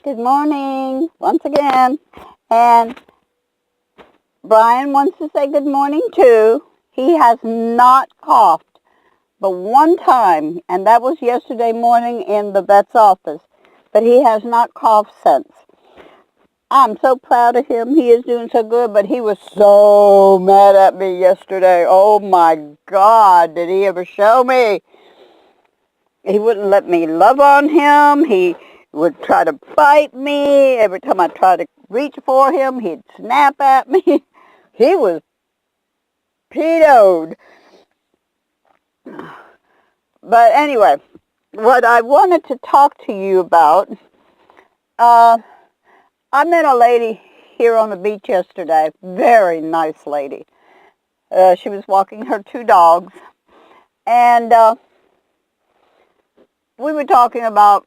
Good morning, once again. And Brian wants to say good morning too. He has not coughed but one time, and that was yesterday morning in the vet's office. But he has not coughed since. I'm so proud of him. He is doing so good, but he was so mad at me yesterday. Oh my God, did he ever show me? He wouldn't let me love on him. He would try to bite me. Every time I tried to reach for him, he'd snap at me. He was pedoed. But anyway, what I wanted to talk to you about, I met a lady here on the beach yesterday. Very nice lady. She was walking her two dogs. And we were talking about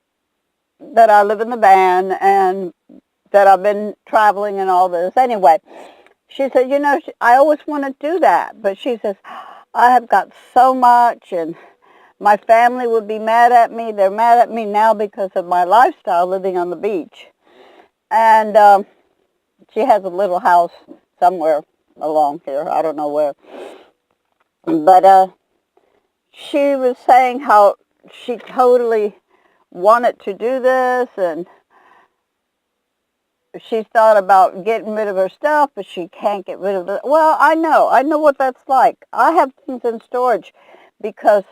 that I live in the van and that I've been traveling and all this. Anyway, she said, I always want to do that. But she says, I have got so much and my family would be mad at me. They're mad at me now because of my lifestyle living on the beach. And she has a little house somewhere along here. I don't know where. But she was saying how she totally wanted to do this, and she's thought about getting rid of her stuff, but she can't get rid of it. Well, I know what that's like. I have things in storage because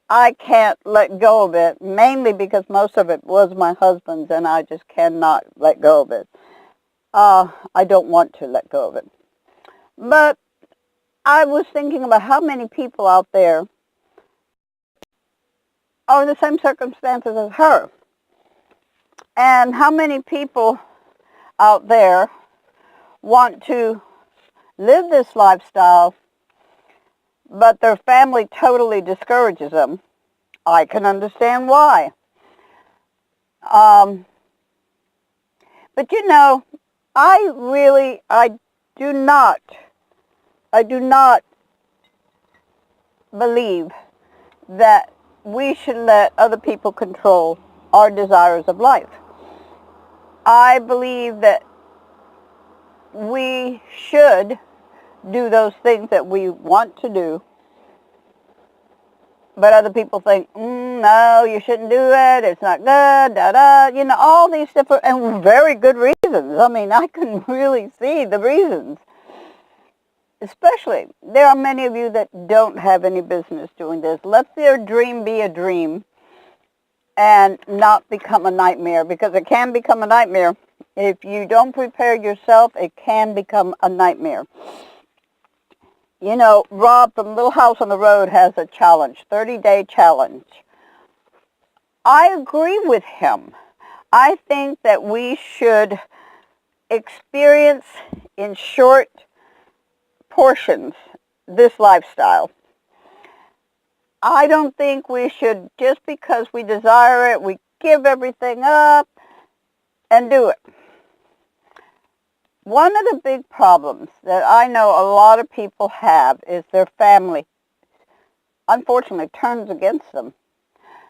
I can't let go of it, mainly because most of it was my husband's, and I just cannot let go of it. I don't want to let go of it. But I was thinking about how many people out there are in the same circumstances as her, and how many people out there want to live this lifestyle, but their family totally discourages them. I can understand why. But I do not believe that we should let other people control our desires of life. I believe that we should do those things that we want to do, but other people think, no, you shouldn't do it, it's not good, all these different and very good reasons. I mean, I can really see the reasons. Especially, there are many of you that don't have any business doing this. Let their dream be a dream and not become a nightmare, because it can become a nightmare. If you don't prepare yourself, it can become a nightmare. Rob from Little House on the Road has a challenge, 30-day challenge. I agree with him. I think that we should experience in short portions this lifestyle. I don't think we should, just because we desire it, we give everything up and do it. One of the big problems that I know a lot of people have is their family, unfortunately, turns against them.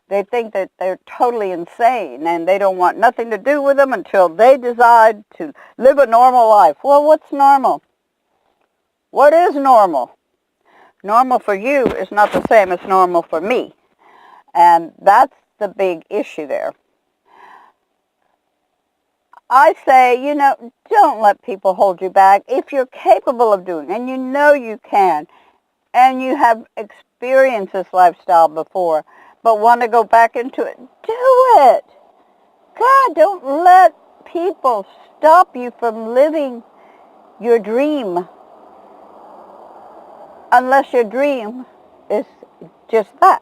They think that they're totally insane and they don't want nothing to do with them until they decide to live a normal life. Well, what's normal? What is normal? Normal for you is not the same as normal for me. And that's the big issue there. I say, don't let people hold you back. If you're capable of doing it, and you can, and you have experienced this lifestyle before, but want to go back into it, do it. God, don't let people stop you from living your dream, unless your dream is just that.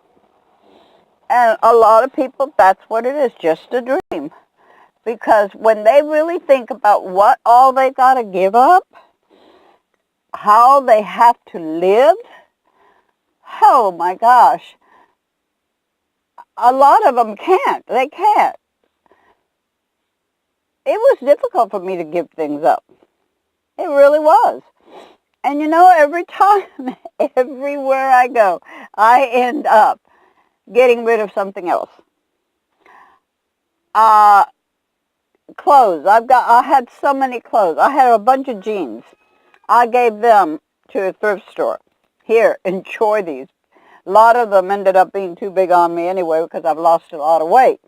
And a lot of people, that's what it is, just a dream. Because when they really think about what all they got to give up, how they have to live, oh my gosh, a lot of them can't. They can't. It was difficult for me to give things up. It really was. And every time, everywhere I go, I end up getting rid of something else. clothes. I had so many clothes. I had a bunch of jeans. I gave them to a thrift store. Here, enjoy these. A lot of them ended up being too big on me anyway because I've lost a lot of weight.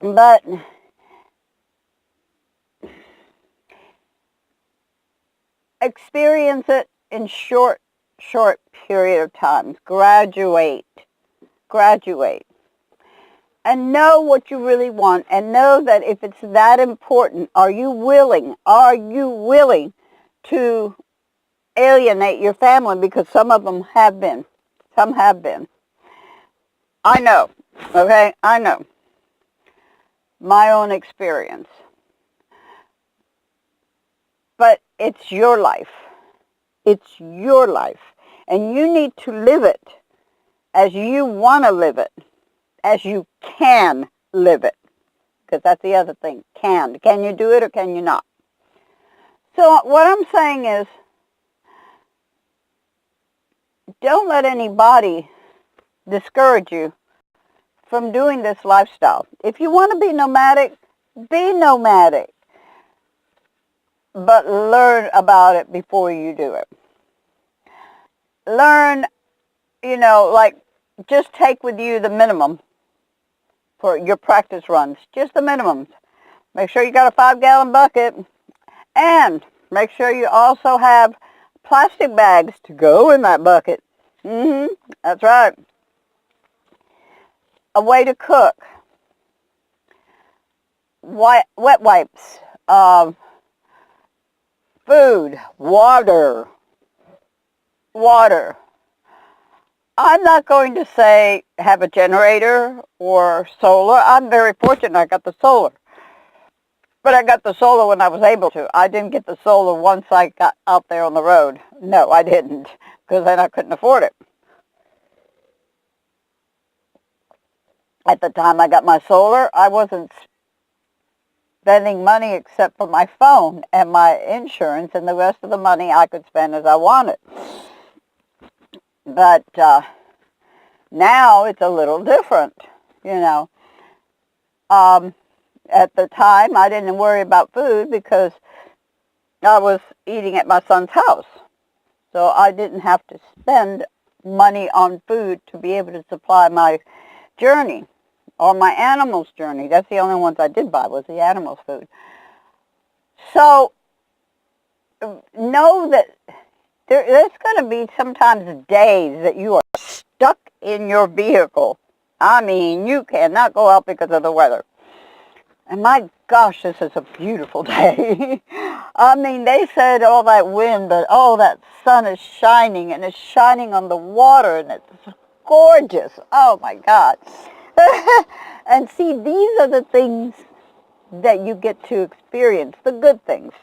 But experience it in short period of time. Graduate. And know what you really want, and know that if it's that important, are you willing to alienate your family? Because some of them have been. Some have been. I know, okay? I know. My own experience. But it's your life. It's your life. And you need to live it as you want to live it, as you can live it. Because that's the other thing, can. Can you do it or can you not? So what I'm saying is, don't let anybody discourage you from doing this lifestyle. If you want to be nomadic, be nomadic. But learn about it before you do it. Learn, like, just take with you the minimum for your practice runs. Just the minimums. Make sure you got a 5-gallon bucket. And make sure you also have plastic bags to go in that bucket. That's right. A way to cook. Wet wipes. Food. Water. I'm not going to say have a generator or solar. I'm very fortunate I got the solar. But I got the solar when I was able to. I didn't get the solar once I got out there on the road. No, I didn't, because then I couldn't afford it. At the time I got my solar, I wasn't spending money except for my phone and my insurance, and the rest of the money I could spend as I wanted. But now it's a little different, At the time, I didn't worry about food because I was eating at my son's house. So I didn't have to spend money on food to be able to supply my journey or my animals' journey. That's the only ones I did buy was the animals' food. So know that there's going to be sometimes days that you are stuck in your vehicle. I mean, you cannot go out because of the weather. And my gosh, this is a beautiful day. I mean, they said all that wind, but that sun is shining, and it's shining on the water, and it's gorgeous. Oh, my God. And see, these are the things that you get to experience, the good things,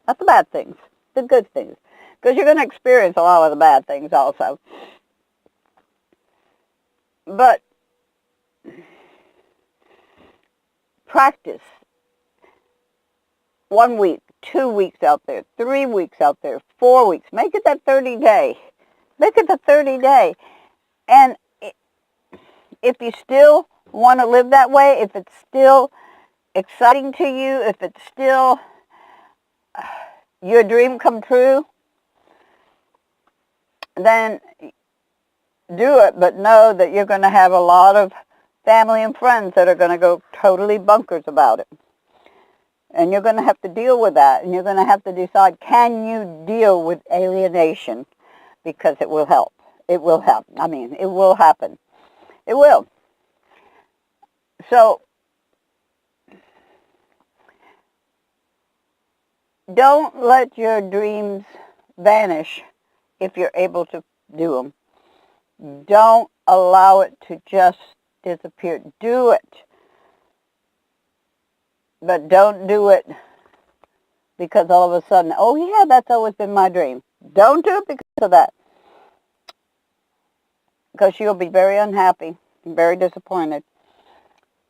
not the bad things, the good things. Because you're going to experience a lot of the bad things also. But practice 1 week, 2 weeks out there, 3 weeks out there, 4 weeks. Make it that 30-day. Make it the 30-day. And if you still want to live that way, if it's still exciting to you, if it's still your dream come true, then do it. But know that you're going to have a lot of family and friends that are going to go totally bonkers about it. And you're going to have to deal with that. And you're going to have to decide, can you deal with alienation? Because it will help. It will help. I mean, it will happen. It will. So, don't let your dreams vanish if you're able to do them. Don't allow it to just disappear. Do it. But don't do it because all of a sudden, oh yeah, that's always been my dream. Don't do it because of that. Because you'll be very unhappy, very disappointed.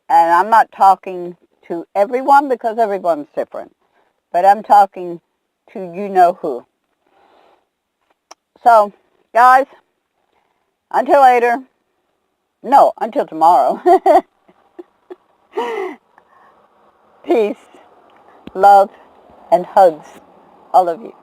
And I'm not talking to everyone because everyone's different. But I'm talking to you-know-who. So, guys, until later. No, until tomorrow. Peace, love, and hugs, all of you.